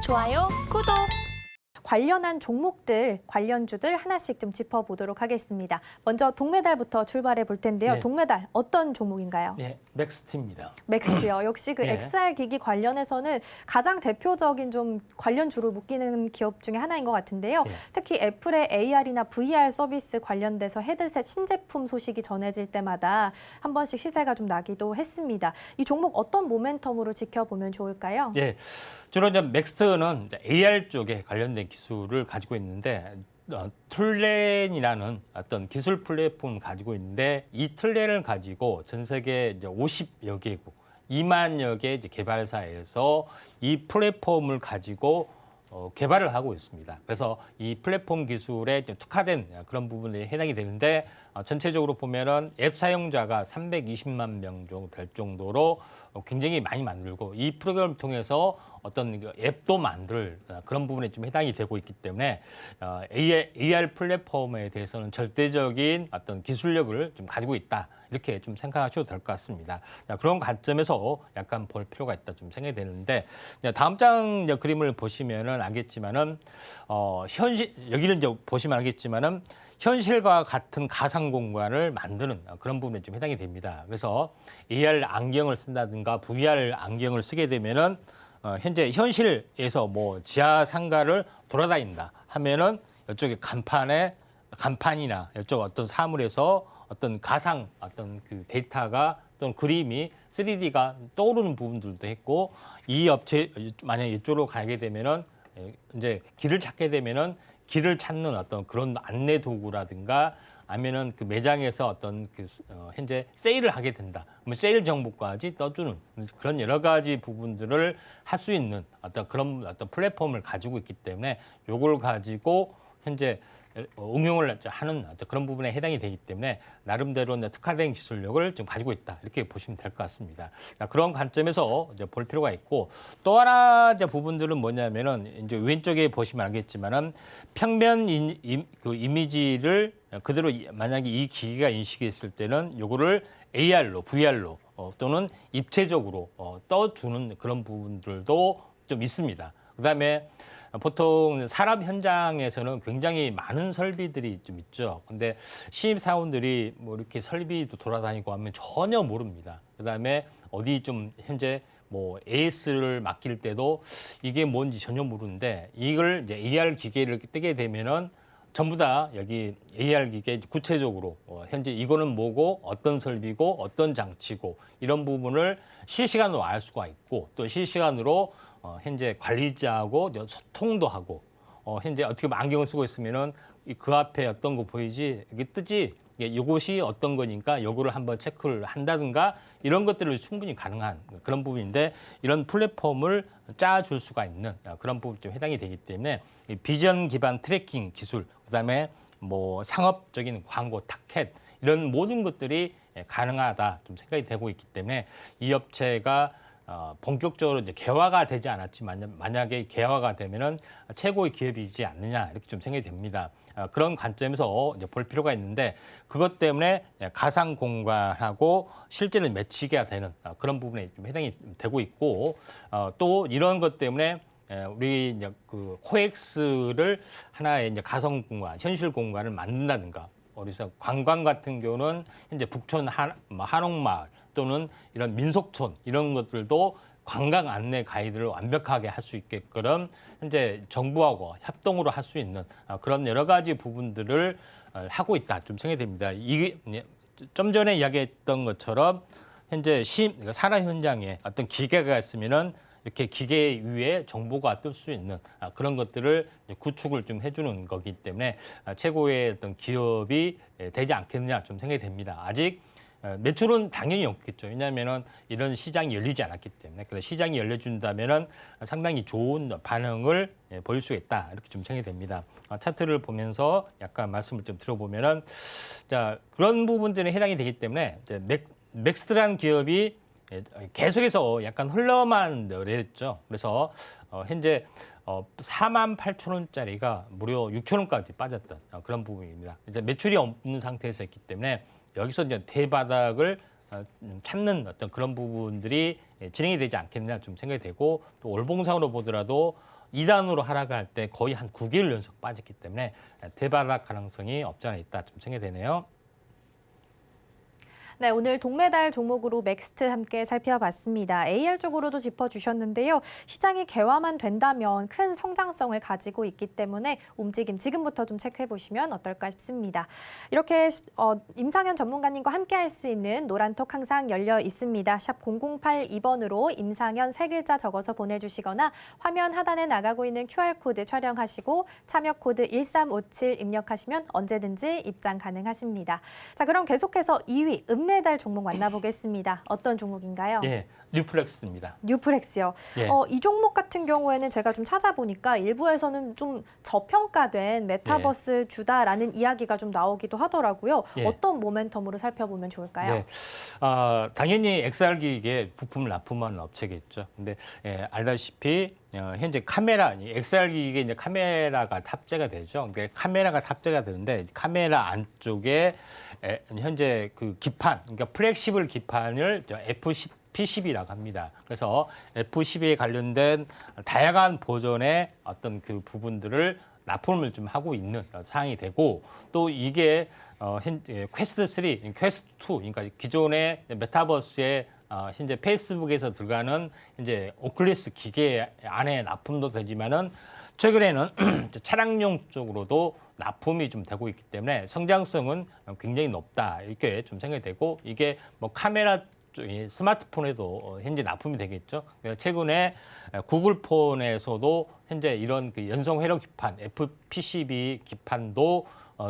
좋아요, 구독! 관련한 종목들, 관련주들 하나씩 좀 짚어보도록 하겠습니다. 먼저 동메달부터 출발해 볼 텐데요. 네. 동메달 어떤 종목인가요? 네, 맥스트입니다. 맥스트요. 역시 그 네. XR 기기 관련해서는 가장 대표적인 좀 관련주로 묶이는 기업 중에 하나인 것 같은데요. 네. 특히 애플의 AR이나 VR 서비스 관련돼서 헤드셋 신제품 소식이 전해질 때마다 한 번씩 시세가 좀 나기도 했습니다. 이 종목 어떤 모멘텀으로 지켜보면 좋을까요? 예, 주로 이제 맥스트는 AR 쪽에 관련된 기술을 가지고 있는데 툴렌이라는 어떤 기술 플랫폼을 가지고 있는데 이 툴렌을 가지고 전 세계 이제 50여 개국, 2만여 개 이제 개발사에서 이 플랫폼을 가지고 개발을 하고 있습니다. 그래서 이 플랫폼 기술에 특화된 그런 부분에 해당이 되는데 전체적으로 보면은 앱 사용자가 320만 명 정도 될 정도로 굉장히 많이 만들고 이 프로그램을 통해서 어떤 앱도 만들 그런 부분에 좀 해당이 되고 있기 때문에 AR 플랫폼에 대해서는 절대적인 어떤 기술력을 좀 가지고 있다. 이렇게 좀 생각하셔도 될 것 같습니다. 그런 관점에서 약간 볼 필요가 있다 좀 생각이 되는데 다음 장 그림을 보시면은 알겠지만은 현실 여기를 이제 보시면 알겠지만은 현실과 같은 가상 공간을 만드는 그런 부분에 좀 해당이 됩니다. 그래서 AR 안경을 쓴다든가 VR 안경을 쓰게 되면은 현재 현실에서 뭐 지하 상가를 돌아다닌다 하면은 이쪽에 간판이나 이쪽 어떤 사물에서 어떤 가상 어떤 그 데이터가 또는 그림이 3D가 떠오르는 부분들도 했고 이 업체 만약에 이쪽으로 가게 되면은 이제 길을 찾게 되면은 길을 찾는 어떤 그런 안내 도구라든가 아니면은 그 매장에서 어떤 그 현재 세일을 하게 된다. 그러면 세일 정보까지 떠주는 그런 여러 가지 부분들을 할 수 있는 어떤 그런 어떤 플랫폼을 가지고 있기 때문에 요걸 가지고 현재 응용을 하는 그런 부분에 해당이 되기 때문에 나름대로 특화된 기술력을 좀 가지고 있다 이렇게 보시면 될 것 같습니다. 그런 관점에서 이제 볼 필요가 있고 또 하나 이제 부분들은 뭐냐면은 이제 왼쪽에 보시면 알겠지만은 평면 그 이미지를 그대로 만약에 이 기기가 인식했을 때는 요거를 AR로, VR로 또는 입체적으로 떠주는 그런 부분들도 좀 있습니다. 그다음에 보통 산업 현장에서는 굉장히 많은 설비들이 좀 있죠. 근데 신입사원들이 뭐 이렇게 설비도 돌아다니고 하면 전혀 모릅니다. 그다음에 어디 좀 현재 뭐 AS를 맡길 때도 이게 뭔지 전혀 모르는데 이걸 이제 AR 기계를 뜨게 되면은 전부 다 여기 AR 기계 구체적으로 현재 이거는 뭐고 어떤 설비고 어떤 장치고 이런 부분을 실시간으로 알 수가 있고 또 실시간으로 현재 관리자하고 소통도 하고 현재 어떻게 보면 안경을 쓰고 있으면은 그 앞에 어떤 거 보이지 이게 뜨지 이것이 어떤 거니까 요거를 한번 체크를 한다든가 이런 것들을 충분히 가능한 그런 부분인데 이런 플랫폼을 짜줄 수가 있는 그런 부분이 좀 해당이 되기 때문에 비전 기반 트래킹 기술 그다음에 뭐 상업적인 광고 타켓 이런 모든 것들이 가능하다 좀 생각이 되고 있기 때문에 이 업체가 본격적으로 이제 개화가 되지 않았지만 만약에 개화가 되면은 최고의 기업이지 않느냐 이렇게 좀 생각이 됩니다. 그런 관점에서 이제 볼 필요가 있는데 그것 때문에 가상 공간하고 실제로 매치가 되는 그런 부분에 좀 해당이 되고 있고 또 이런 것 때문에 우리 이제 그 코엑스를 하나의 이제 가상 공간, 현실 공간을 만든다든가 그래서 관광 같은 경우는 현재 북촌 한옥마을 또는 이런 민속촌 이런 것들도 관광 안내 가이드를 완벽하게 할 수 있게끔 현재 정부하고 협동으로 할 수 있는 그런 여러 가지 부분들을 하고 있다 좀 생각이 됩니다. 이게 좀 전에 이야기했던 것처럼 현재 산업 현장에 어떤 기계가 있으면은 이렇게 기계 위에 정보가 뜰 수 있는 그런 것들을 구축을 좀 해주는 거기 때문에 최고의 어떤 기업이 되지 않겠느냐 좀 생각이 됩니다. 아직 매출은 당연히 없겠죠. 왜냐하면은 이런 시장이 열리지 않았기 때문에 그래서 시장이 열려준다면은 상당히 좋은 반응을 보일 수 있다 이렇게 좀 생각이 됩니다. 차트를 보면서 약간 말씀을 좀 들어보면은 자 그런 부분들에 해당이 되기 때문에 이제 맥스트라는 기업이 계속해서 약간 흘러만 내렸죠. 그래서 현재 48,000원짜리가 무려 6,000원까지 빠졌던 그런 부분입니다. 이제 매출이 없는 상태에서 했기 때문에 여기서 이제 대바닥을 찾는 어떤 그런 부분들이 진행이 되지 않겠냐 좀 생각이 되고 또 월봉상으로 보더라도 2단으로 하락할 때 거의 한 9개월 연속 빠졌기 때문에 되바락 가능성이 없지 않아 있다 좀 생각되네요. 네, 오늘 동메달 종목으로 맥스트 함께 살펴봤습니다. AR 쪽으로도 짚어주셨는데요. 시장이 개화만 된다면 큰 성장성을 가지고 있기 때문에 움직임 지금부터 좀 체크해보시면 어떨까 싶습니다. 이렇게 임상현 전문가님과 함께 할 수 있는 노란톡 항상 열려 있습니다. 샵 0082번으로 임상현 세 글자 적어서 보내주시거나 화면 하단에 나가고 있는 QR코드 촬영하시고 참여 코드 1357 입력하시면 언제든지 입장 가능하십니다. 자, 그럼 계속해서 2위 은메달 종목 만나보겠습니다. 어떤 종목인가요? 예, 뉴플렉스입니다. 뉴플렉스요. 예. 이 종목 같은 경우에는 제가 좀 찾아보니까 일부에서는 좀 저평가된 메타버스 주다라는 이야기가 좀 나오기도 하더라고요. 예. 어떤 모멘텀으로 살펴보면 좋을까요? 네. 당연히 XR 기기에 부품을 납품하는 업체겠죠. 근데 알다시피 현재 카메라, XR 기기에 이제 카메라가 탑재가 되죠. 근데 카메라가 탑재가 되는데 카메라 안쪽에 현재 그 기판, 그러니까 플렉시블 기판을 P10이라고 합니다. 그래서 F12에 관련된 다양한 버전의 어떤 그 부분들을 납품을 좀 하고 있는 상황이 되고 또 이게 현재 퀘스트 3, 퀘스트 2, 그러니까 기존의 메타버스에 현재 페이스북에서 들어가는 이제 오클리스 기계 안에 납품도 되지만은 최근에는 차량용 쪽으로도 납품이 좀 되고 있기 때문에 성장성은 굉장히 높다 이렇게 좀 생각이 되고 이게 뭐 카메라 스마트폰에도 현재 납품이 되겠죠. 최근에 구글 폰에서도 현재 이런 그 연성 회로 기판, FPCB 기판도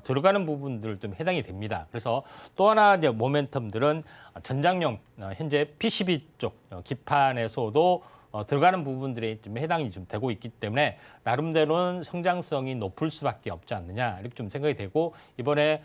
들어가는 부분들 좀 해당이 됩니다. 그래서 또 하나 이제 모멘텀들은 전장용 현재 PCB 쪽 기판에서도 들어가는 부분들이 좀 해당이 좀 되고 있기 때문에 나름대로는 성장성이 높을 수밖에 없지 않느냐 이렇게 좀 생각이 되고 이번에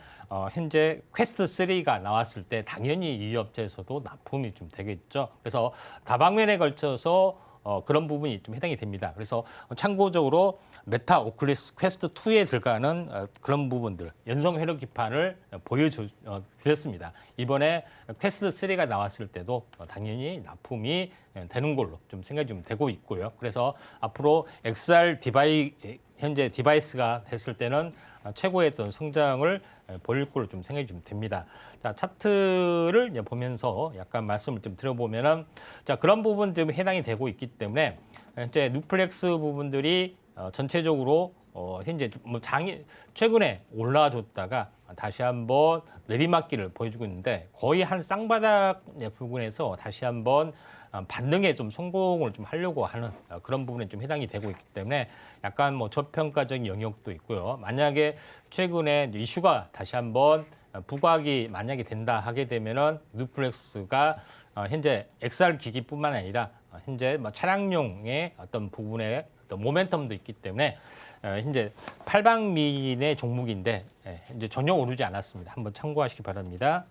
현재 퀘스트 3가 나왔을 때 당연히 이 업체에서도 납품이 좀 되겠죠. 그래서 다방면에 걸쳐서 그런 부분이 좀 해당이 됩니다. 그래서 참고적으로 메타 오클리스 퀘스트 2에 들어가는 그런 부분들 연성 회로 기판을 보여드렸습니다. 이번에 퀘스트 3가 나왔을 때도 당연히 납품이 되는 걸로 좀 생각이 좀 되고 있고요. 그래서 앞으로 XR 현재 디바이스가 됐을 때는 최고의 어떤 성장을 보일 걸로 좀 생각이 좀 됩니다. 자, 차트를 이제 보면서 약간 말씀을 좀 드려보면은 자, 그런 부분 좀 해당이 되고 있기 때문에 현재 뉴플렉스 부분들이 전체적으로 현재 뭐 최근에 올라줬다가 다시 한번 내리막길을 보여주고 있는데 거의 한 쌍바닥 부분에서 다시 한번 반등에 좀 성공을 좀 하려고 하는 그런 부분에 좀 해당이 되고 있기 때문에 약간 뭐 저평가적인 영역도 있고요. 만약에 최근에 이슈가 다시 한번 부각이 만약에 된다 하게 되면은 뉴플렉스가 현재 XR 기기뿐만 아니라 현재 뭐 차량용의 어떤 부분에 어떤 모멘텀도 있기 때문에 현재 8박민의 종목인데 이제 전혀 오르지 않았습니다. 한번 참고하시기 바랍니다.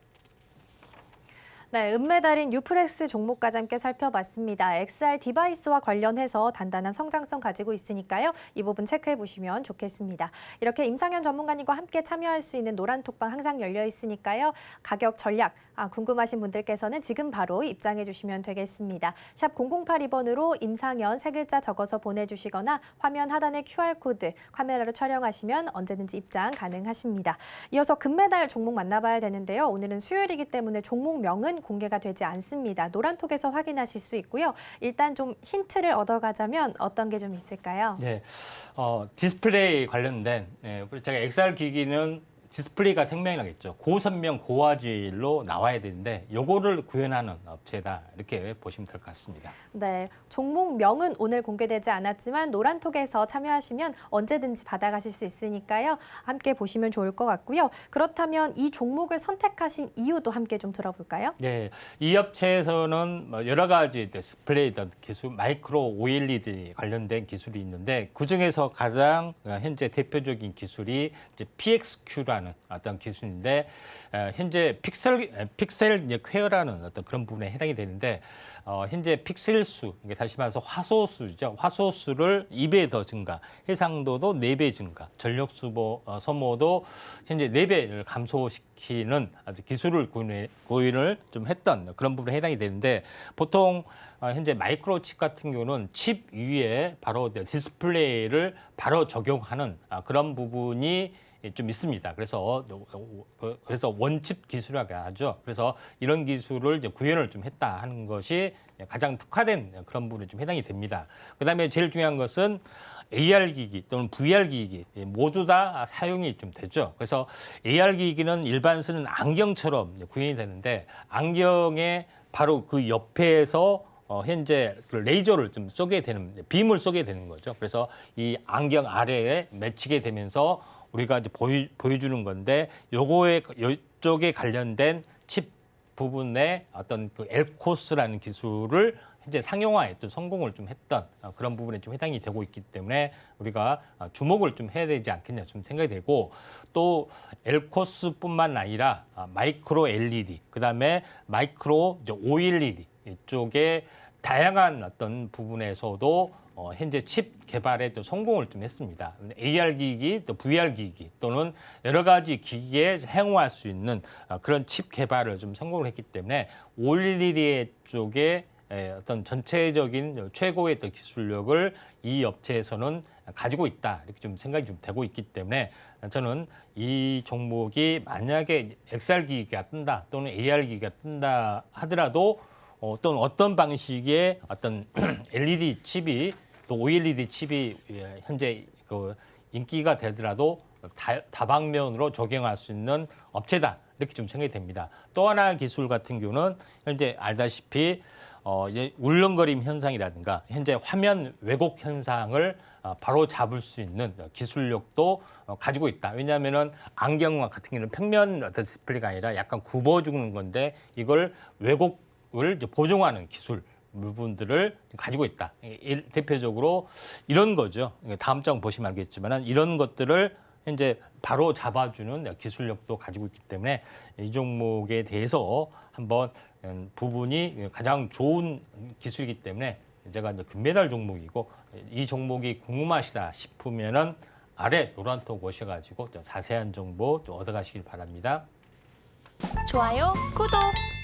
네, 은메달인 뉴플렉스 종목까지 함께 살펴봤습니다. XR 디바이스와 관련해서 단단한 성장성 가지고 있으니까요. 이 부분 체크해 보시면 좋겠습니다. 이렇게 임상현 전문가님과 함께 참여할 수 있는 노란 톡방 항상 열려 있으니까요. 가격 전략 궁금하신 분들께서는 지금 바로 입장해 주시면 되겠습니다. 샵 0082번으로 임상현 세 글자 적어서 보내주시거나 화면 하단의 QR코드 카메라로 촬영하시면 언제든지 입장 가능하십니다. 이어서 금메달 종목 만나봐야 되는데요. 오늘은 수요일이기 때문에 종목명은 공개가 되지 않습니다. 노란톡에서 확인하실 수 있고요. 일단 좀 힌트를 얻어가자면 어떤 게 좀 있을까요? 네, 디스플레이 관련된 제가 XR 기기는 디스플레이가 생명이라겠죠. 고선명 고화질로 나와야 되는데 요거를 구현하는 업체다 이렇게 보시면 될 것 같습니다. 네, 종목명은 오늘 공개되지 않았지만 노란톡에서 참여하시면 언제든지 받아가실 수 있으니까요. 함께 보시면 좋을 것 같고요. 그렇다면 이 종목을 선택하신 이유도 함께 좀 들어볼까요? 네, 이 업체에서는 여러 가지 디스플레이 기술, 마이크로 OLED 관련된 기술이 있는데 그 중에서 가장 현재 대표적인 기술이 이제 PXQ라는 퀘어라는 어떤 기술인데 현재 픽셀 이제 퀘어라는 어떤 그런 부분에 해당이 되는데 현재 픽셀 수, 이게 다시 말해서 화소 수죠. 화소 수를 2배 더 증가, 해상도도 4배 증가, 전력 소모도 현재 4배를 감소시키는 아주 기술을 구현을 좀 했던 그런 부분에 해당이 되는데 보통 현재 마이크로칩 같은 경우는 칩 위에 바로 디스플레이를 바로 적용하는 그런 부분이 좀 있습니다. 그래서 원칩 기술이라고 하죠. 그래서 이런 기술을 이제 구현을 좀 했다 하는 것이 가장 특화된 그런 부분에 좀 해당이 됩니다. 그다음에 제일 중요한 것은 AR 기기 또는 VR 기기 모두 다 사용이 좀 되죠. 그래서 AR 기기는 일반 쓰는 안경처럼 구현이 되는데 안경에 바로 그 옆에서 현재 그 레이저를 좀 쏘게 되는, 빔을 쏘게 되는 거죠. 그래서 이 안경 아래에 맺히게 되면서 우리가 이제 보여주는 건데, 이쪽에 관련된 칩 부분의 어떤 그 엘코스라는 기술을 현재 상용화에 또 성공을 좀 했던 그런 부분에 좀 해당이 되고 있기 때문에 우리가 주목을 좀 해야 되지 않겠냐 좀 생각이 되고, 또 엘코스뿐만 아니라 마이크로 LED, 그다음에 마이크로 OLED 이쪽에 다양한 어떤 부분에서도 현재 칩 개발에 또 성공을 좀 했습니다. AR 기기, 또 VR 기기 또는 여러 가지 기기에 사용할 수 있는 그런 칩 개발을 좀 성공을 했기 때문에 OLED 쪽에 어떤 전체적인 최고의 또 기술력을 이 업체에서는 가지고 있다, 이렇게 좀 생각이 좀 되고 있기 때문에 저는 이 종목이 만약에 XR 기기가 뜬다 또는 AR 기기가 뜬다 하더라도 또는 어떤 방식의 어떤 LED 칩이 또 OLED 칩이 현재 그 인기가 되더라도 다방면으로 적용할 수 있는 업체다, 이렇게 좀 생각이 됩니다. 또 하나 기술 같은 경우는 현재 알다시피 이제 울렁거림 현상이라든가 현재 화면 왜곡 현상을 바로 잡을 수 있는 기술력도 가지고 있다. 왜냐하면은 안경 같은 경우는 평면 디스플레이가 아니라 약간 굽어주는 건데 이걸 왜곡을 이제 보정하는 기술 부분들을 가지고 있다. 대표적으로 이런 거죠. 다음 장 보시면 알겠지만 이런 것들을 현재 바로 잡아주는 기술력도 가지고 있기 때문에 이 종목에 대해서 한번 부분이 가장 좋은 기술이기 때문에 제가 이제 금메달 종목이고, 이 종목이 궁금하시다 싶으면은 아래 노란톡 오셔가지고 자세한 정보 좀 얻어가시길 바랍니다. 좋아요, 구독!